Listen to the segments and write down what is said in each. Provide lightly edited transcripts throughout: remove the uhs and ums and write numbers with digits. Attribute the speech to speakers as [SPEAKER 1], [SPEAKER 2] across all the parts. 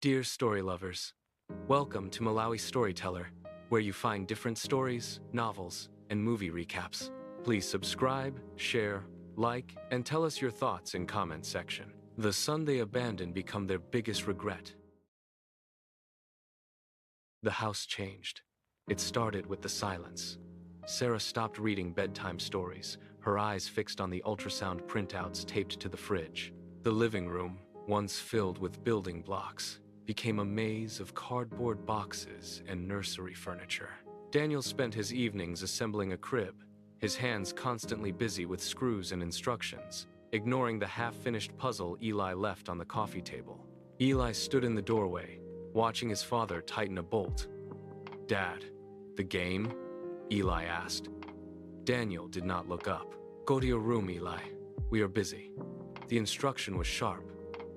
[SPEAKER 1] Dear story lovers, welcome to Malawi Storyteller, where you find different stories, novels, and movie recaps. Please subscribe, share, like, and tell us your thoughts in comment section. The son they abandoned become their biggest regret. The house changed. It started with the silence. Sarah stopped reading bedtime stories, her eyes fixed on the ultrasound printouts taped to the fridge. The living room, once filled with building blocks, became a maze of cardboard boxes and nursery furniture. Daniel spent his evenings assembling a crib, his hands constantly busy with screws and instructions, ignoring the half-finished puzzle Eli left on the coffee table. Eli stood in the doorway, watching his father tighten a bolt. "Dad, the game?" Eli asked. Daniel did not look up. "Go to your room, Eli. We are busy." The instruction was sharp,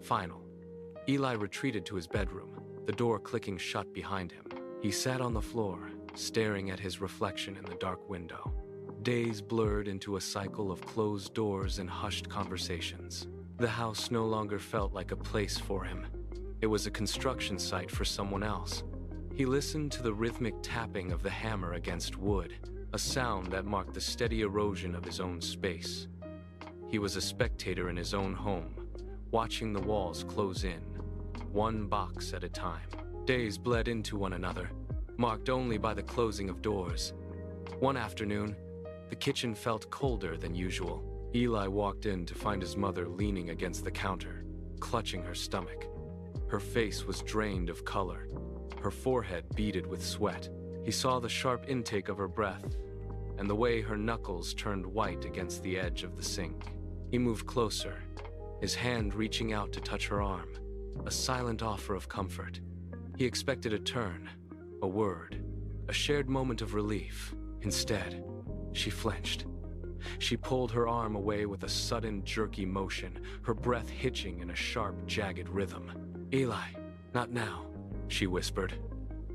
[SPEAKER 1] final. Eli retreated to his bedroom, the door clicking shut behind him. He sat on the floor, staring at his reflection in the dark window. Days blurred into a cycle of closed doors and hushed conversations. The house no longer felt like a place for him. It was a construction site for someone else. He listened to the rhythmic tapping of the hammer against wood, a sound that marked the steady erosion of his own space. He was a spectator in his own home, watching the walls close in, one box at a time. Days bled into one another, marked only by the closing of doors. One afternoon, the kitchen felt colder than usual. Eli walked in to find his mother leaning against the counter, clutching her stomach. Her face was drained of color, her forehead beaded with sweat. He saw the sharp intake of her breath, and the way her knuckles turned white against the edge of the sink. He moved closer, his hand reaching out to touch her arm, a silent offer of comfort. He expected a turn, a word, a shared moment of relief. Instead, she flinched. She pulled her arm away with a sudden, jerky motion, her breath hitching in a sharp, jagged rhythm. "Eli, not now," she whispered,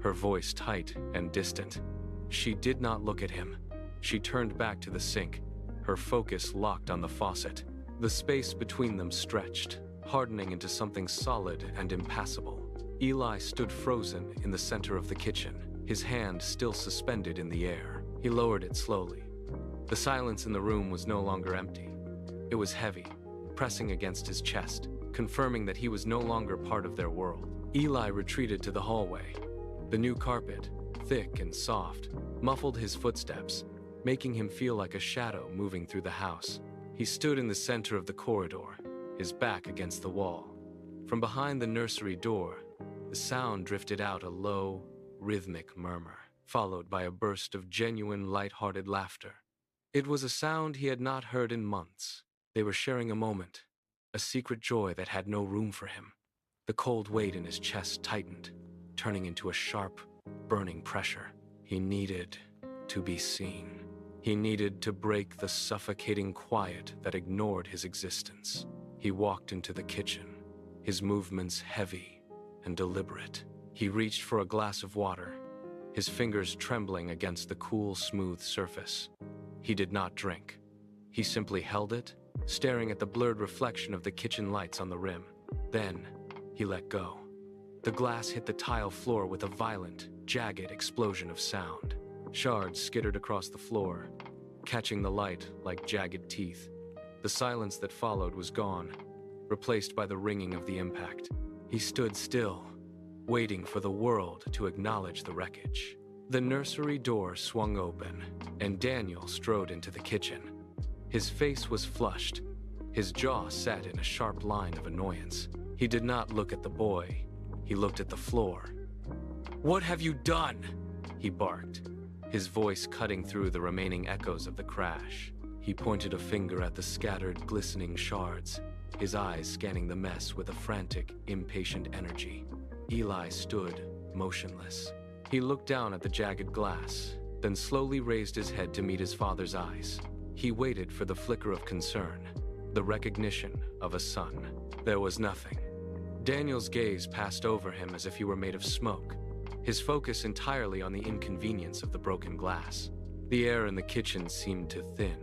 [SPEAKER 1] her voice tight and distant. She did not look at him. She turned back to the sink, her focus locked on the faucet. The space between them stretched, hardening into something solid and impassable. Eli stood frozen in the center of the kitchen, his hand still suspended in the air. He lowered it slowly. The silence in the room was no longer empty. It was heavy, pressing against his chest, confirming that he was no longer part of their world. Eli retreated to the hallway. The new carpet, thick and soft, muffled his footsteps, making him feel like a shadow moving through the house. He stood in the center of the corridor, his back against the wall. From behind the nursery door, the sound drifted out, a low, rhythmic murmur, followed by a burst of genuine, light-hearted laughter. It was a sound he had not heard in months. They were sharing a moment, a secret joy that had no room for him. The cold weight in his chest tightened, turning into a sharp, burning pressure. He needed to be seen. He needed to break the suffocating quiet that ignored his existence. He walked into the kitchen, his movements heavy and deliberate. He reached for a glass of water, his fingers trembling against the cool, smooth surface. He did not drink. He simply held it, staring at the blurred reflection of the kitchen lights on the rim. Then, he let go. The glass hit the tile floor with a violent, jagged explosion of sound. Shards skittered across the floor, catching the light like jagged teeth. The silence that followed was gone, replaced by the ringing of the impact. He stood still, waiting for the world to acknowledge the wreckage. The nursery door swung open, and Daniel strode into the kitchen. His face was flushed, his jaw set in a sharp line of annoyance. He did not look at the boy, he looked at the floor. "What have you done?" he barked, his voice cutting through the remaining echoes of the crash. He pointed a finger at the scattered, glistening shards, his eyes scanning the mess with a frantic, impatient energy. Eli stood, motionless. He looked down at the jagged glass, then slowly raised his head to meet his father's eyes. He waited for the flicker of concern, the recognition of a son. There was nothing. Daniel's gaze passed over him as if he were made of smoke, his focus entirely on the inconvenience of the broken glass. The air in the kitchen seemed to thin.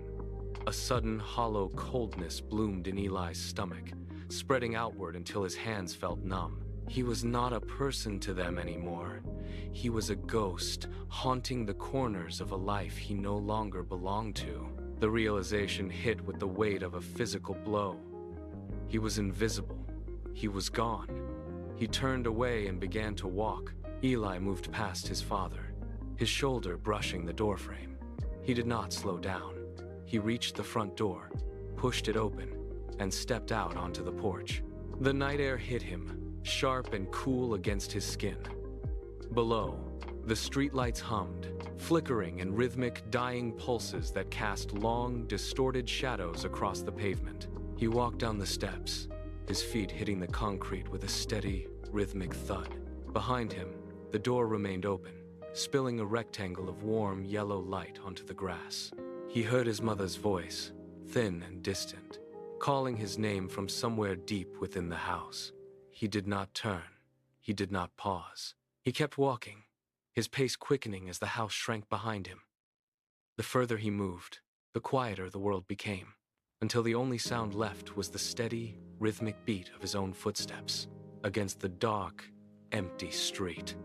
[SPEAKER 1] A sudden, hollow coldness bloomed in Eli's stomach, spreading outward until his hands felt numb. He was not a person to them anymore. He was a ghost, haunting the corners of a life he no longer belonged to. The realization hit with the weight of a physical blow. He was invisible. He was gone. He turned away and began to walk. Eli moved past his father, his shoulder brushing the doorframe. He did not slow down. He reached the front door, pushed it open, and stepped out onto the porch. The night air hit him, sharp and cool against his skin. Below, the streetlights hummed, flickering in rhythmic, dying pulses that cast long, distorted shadows across the pavement. He walked down the steps, his feet hitting the concrete with a steady, rhythmic thud. Behind him, the door remained open, spilling a rectangle of warm, yellow light onto the grass. He heard his mother's voice, thin and distant, calling his name from somewhere deep within the house. He did not turn. He did not pause. He kept walking, his pace quickening as the house shrank behind him. The further he moved, the quieter the world became, until the only sound left was the steady, rhythmic beat of his own footsteps against the dark, empty street.